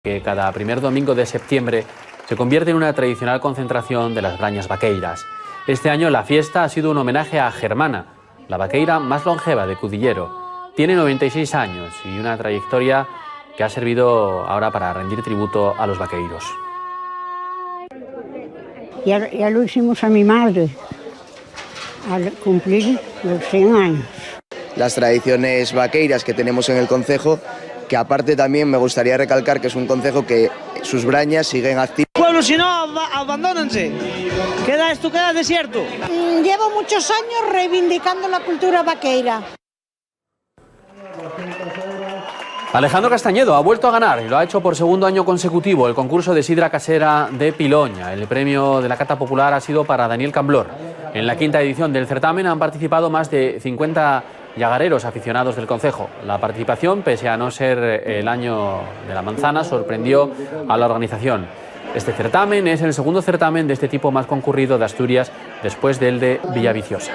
Que cada primer domingo de septiembre se convierte en una tradicional concentración de las brañas vaqueiras. Este año la fiesta ha sido un homenaje a Germana, la vaqueira más longeva de Cudillero. Tiene 96 años y una trayectoria que ha servido ahora para rendir tributo a los vaqueiros. Ya lo hicimos a mi madre al cumplir los 100 años. Las tradiciones vaqueiras que tenemos en el concejo, que aparte también me gustaría recalcar que es un concejo que sus brañas siguen activas. Pueblo, si no, abandónense. Esto queda desierto. Llevo muchos años reivindicando la cultura vaqueira. Alejandro Castañedo ha vuelto a ganar y lo ha hecho por segundo año consecutivo el concurso de sidra casera de Piloña. El premio de la cata popular ha sido para Daniel Camblor. En la quinta edición del certamen han participado más de 50 llagareros aficionados del concejo. La participación, pese a no ser el año de la manzana, sorprendió a la organización. Este certamen es el segundo certamen de este tipo más concurrido de Asturias después del de Villaviciosa.